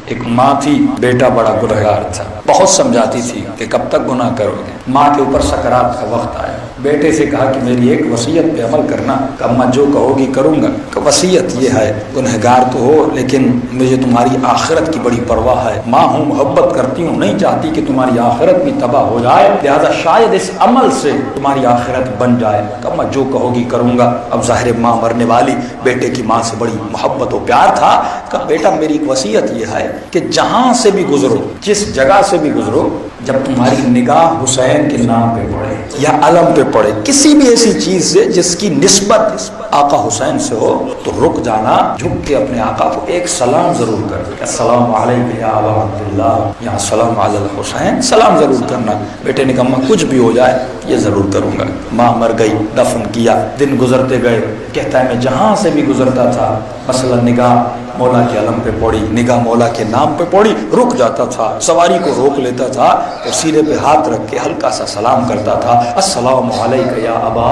ایک ماں تھی، بیٹا بڑا گنہگار تھا، بہت سمجھاتی تھی کہ کب تک گناہ کرو گے۔ ماں کے اوپر سکرات کا وقت آیا، بیٹے سے کہا کہ میری ایک وصیت پہ عمل کرنا، کہ اماں جو کہو گی کروں گا۔ کہ وصیت یہ ہے، گنہگار تو ہو لیکن مجھے تمہاری آخرت کی بڑی پرواہ ہے، ماں ہوں، محبت کرتی ہوں، نہیں چاہتی کہ تمہاری آخرت بھی تباہ ہو جائے، لہذا شاید اس عمل سے تمہاری آخرت بن جائے۔ کہ اماں جو کہو گی کروں گا۔ اب ظاہر ماں مرنے والی، بیٹے کی ماں سے بڑی محبت و پیار تھا۔ کہ بیٹا میری ایک وصیت یہ ہے کہ جہاں سے بھی گزرو، جس جگہ سے بھی گزرو، جب تمہاری نگاہ حسین کے نام پہ پڑے یا علم پہ پڑے، کسی بھی ایسی چیز سے جس کی نسبت آقا حسین سے ہو، تو رک جانا، جھک کے اپنے آقا کو ایک سلام ضرور کر، السلام علیکم یا ابا عبداللہ، یا السلام علی الحسین، سلام ضرور کرنا۔ بیٹے نے کہا ماں کچھ بھی ہو جائے یہ ضرور کروں گا۔ ماں مر گئی، دفن کیا، دن گزرتے گئے۔ کہتا ہے میں جہاں سے بھی گزرتا تھا، مثلا نگاہ مولا کے علم پہ پڑی، نگاہ مولا کے نام پہ پڑی، رک جاتا تھا، سواری کو روک لیتا تھا اور سینے پہ ہاتھ رکھ کے ہلکا سا سلام کرتا تھا، السلام علیکم یا ابا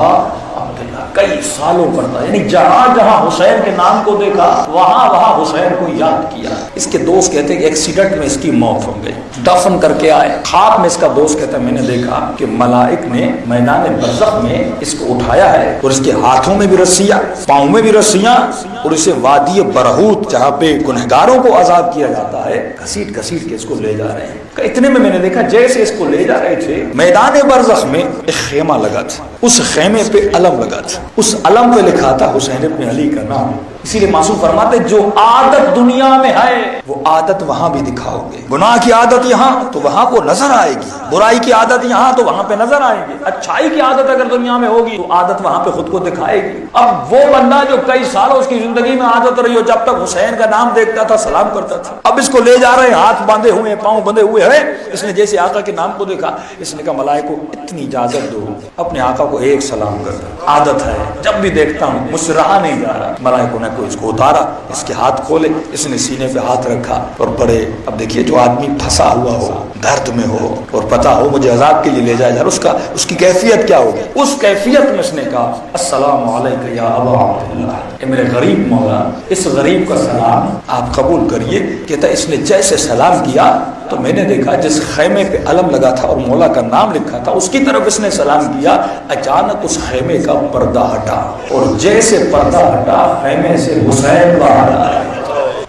عبداللہ۔ کئی سالوں کرتا، یعنی جہاں جہاں حسین کے نام کو دیکھا وہاں وہاں حسین کو یاد کیا۔ اس کے دوست کہتے ہیں کہ ایکسیڈنٹ میں اس کی موت ہو گئی، دفن کر کے آئے، خواب میں اس کا دوست کہتا ہے میں نے دیکھا کہ ملائک نے میدان برزخ میں اس کو اٹھایا ہے اور اس کے ہاتھوں میں بھی رسیاں، پاؤں میں بھی رسیاں، اور اسے وادی برہوت جہاں پہ گنہگاروں کو عذاب کیا جاتا ہے گھسیٹ گھسیٹ کے اس کو لے جا رہے ہیں۔ کہ اتنے میں نے دیکھا جیسے اس کو لے جا رہے تھے، میدان برزخ میں ایک خیمہ لگا تھا، اس خیمے پہ علم لگا تھا، اس علم پہ لکھا تھا حسین ابن علی کا نام۔ اسی لیے معصوم فرماتے جو عادت دنیا میں ہے وہ عادت وہاں بھی دکھاؤ گے، گناہ کی عادت یہاں تو وہاں وہ نظر آئے گی، برائی کی عادت یہاں تو وہاں پہ نظر آئے گی، اچھائی کی عادت اگر دنیا میں ہوگی تو عادت وہاں پہ خود کو دکھائے گی۔ اب وہ بندہ جو کئی سالوں اس کی زندگی میں عادت رہی ہو، جب تک حسین کا نام دیکھتا تھا سلام کرتا تھا، اب اس کو لے جا رہے ہیں، ہاتھ باندھے ہوئے، پاؤں بندھے ہوئے ہیں، اس نے جیسے آقا کے نام کو دیکھا، اس نے کہا ملائکو اتنی اجازت دو اپنے آقا کو ایک سلام کر دو، عادت ہے جب بھی دیکھتا ہوں مجھ سے رہا نہیں جا رہا۔ ملائکوں نے کوئی اس کو اتارا، اس کے ہاتھ کھولے، اس نے سینے پہ ہاتھ رکھا اور پڑے۔ اب دیکھیے جو آدمی پھنسا ہوا ہو، درد میں ہو اور پتا ہو مجھے عذاب کے لیے لے جایا جا رہا، اس کی کیفیت کیا ہوگی؟ اس کیفیت میں اس نے کہا السلام علیکم یا ابا عبداللہ، اے میرے غریب مولا اس غریب کا سلام آپ قبول کریے۔ کہتا اس نے جیسے سلام کیا تو میں نے دیکھا جس خیمے پہ علم لگا تھا اور مولا کا نام لکھا تھا اس کی طرف اس نے سلام کیا، اچانک اس خیمے کا پردہ ہٹا اور جیسے پردہ ہٹا خیمے سے حسین باہر آیا،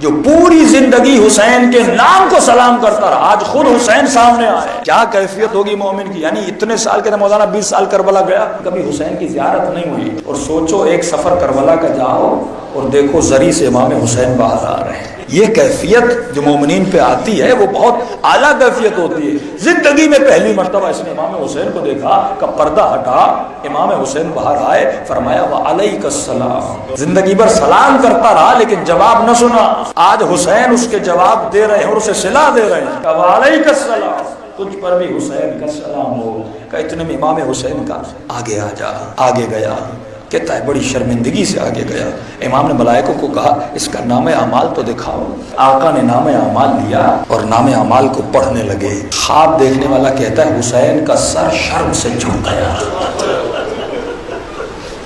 جو پوری زندگی حسین کے نام کو سلام کرتا رہا، آج خود حسین سامنے آئے۔ کیا کیفیت ہوگی مومن کی؟ یعنی اتنے سال کے مولانا 20 سال کربلا گیا، کبھی حسین کی زیارت نہیں ہوئی، اور سوچو ایک سفر کربلا کا جاؤ اور دیکھو زری سے امام حسین باہر آ رہے ہیں۔ یہ کیفیت جو مومنین پہ آتی ہے وہ بہت اعلیٰ کیفیت ہوتی ہے۔ زندگی میں پہلی مرتبہ اس نے امام حسین کو دیکھا کہ پردہ ہٹا، امام حسین باہر آئے، فرمایا وعلیک السلام۔ زندگی بھر سلام کرتا رہا لیکن جواب نہ سنا، آج حسین اس کے جواب دے رہے ہیں اور اسے صلہ دے رہے ہیں کہ وعلیک السلام، تجھ پر بھی حسین کا سلام ہو۔ کہ اتنے میں امام حسین کا آگے آ جا، آگے گیا، کہتا ہے بڑی شرمندگی سے آگے گیا۔ امام نے ملائکوں کو کہا اس کا نام اعمال تو دکھاؤ۔ آقا نے نام اعمال دیا اور نام اعمال کو پڑھنے لگے۔ خواب دیکھنے والا کہتا ہے حسین کا سر شرم سے جھک گیا،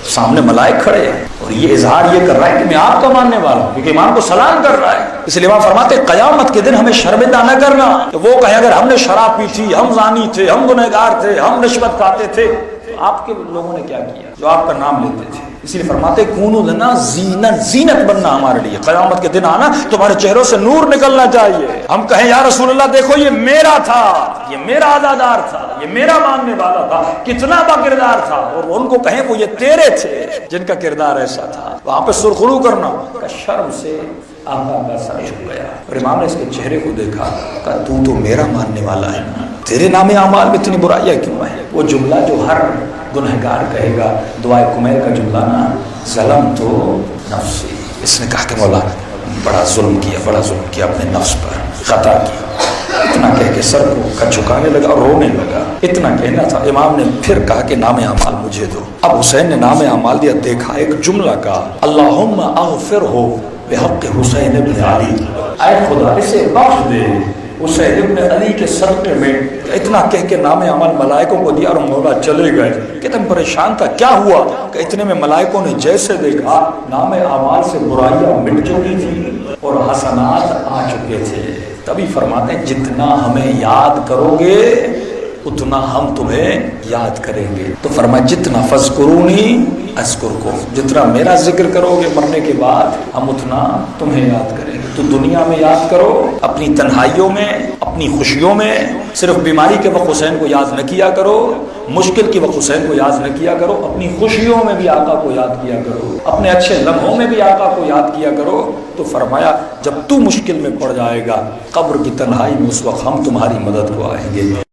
سامنے ملائک کھڑے ہیں اور یہ اظہار یہ کر رہا ہے کہ میں آپ کا ماننے والا ہوں، کیونکہ امام کو سلام کر رہا ہے۔ اس لیے امام فرماتے قیامت کے دن ہمیں شرمندہ نہ کرنا کہ وہ کہے اگر ہم نے شراب پی تھی، ہم زانی تھے، ہم گنہگار تھے، ہم رشوت کھاتے تھے، آپ کے لوگوں نے کیا کیا جو آپ کا نام لیتے تھے۔ اسی لیے فرماتے کونوا لنا زینت بننا ہمارے لیے، قیامت کے دن آنا تمہارے چہروں سے نور نکلنا چاہیے۔ ہم کہیں یا رسول اللہ دیکھو یہ میرا تھا، یہ میرا عزادار تھا، یہ میرا ماننے والا تھا، کتنا با کردار تھا، اور ان کو کہیں وہ یہ تیرے تھے جن کا کردار ایسا تھا، وہاں پہ سرخرو کرنا کہ شرم سے آقا کا سر جھک گیا۔ اور امام نے اس کے چہرے کو دیکھا کہ تو میرا ماننے والا ہے، تیرے نام اعمال میں اتنی برائیاں کیوں ہیں؟ وہ جملہ جو ہر گنہگار کہے گا، دعائے کمیل کا جملہ نا، ظلم تو نفسی۔ اس نے کہا کہ مولا بڑا ظلم کیا اپنے نفس پر، خطا کی۔ اتنا کہہ کے سر کو جھکانے لگا اور رونے لگا، اتنا کہنا تھا۔ امام نے پھر کہا کہ نام اعمال مجھے دو۔ اب حسین نے نام اعمال دیا، دیکھا ایک جملہ کہا اللہم اغفر ہو بحق حسین ابن علی، اے خدا اسے بخش دے حسین ابن علی کے صدقے میں اتنا کہہ کے نام عمل ملائکوں کو دیا اور مولا چلے گئے کہ تم پریشان تھا کیا ہوا کہ اتنے میں ملائکوں نے جیسے دیکھا نام اعمال سے برائیاں مٹ چکی تھی اور حسنات آ چکے تھے، تبھی فرماتے ہیں جتنا ہمیں یاد کرو گے اتنا ہم تمہیں یاد کریں گے۔ تو فرمایا جتنا فذکرونی اذکرکم، جتنا میرا ذکر کرو گے مرنے کے بعد ہم اتنا تمہیں یاد کریں گے۔ تو دنیا میں یاد کرو، اپنی تنہائیوں میں، اپنی خوشیوں میں، صرف بیماری کے وقت حسین کو یاد نہ کیا کرو، مشکل کے وقت حسین کو یاد نہ کیا کرو، اپنی خوشیوں میں بھی آقا کو یاد کیا کرو، اپنے اچھے لمحوں میں بھی آقا کو یاد کیا کرو۔ تو فرمایا جب تو مشکل میں پڑ جائے گا قبر کی تنہائی میں اس وقت ہم تمہاری مدد کو آئیں گے۔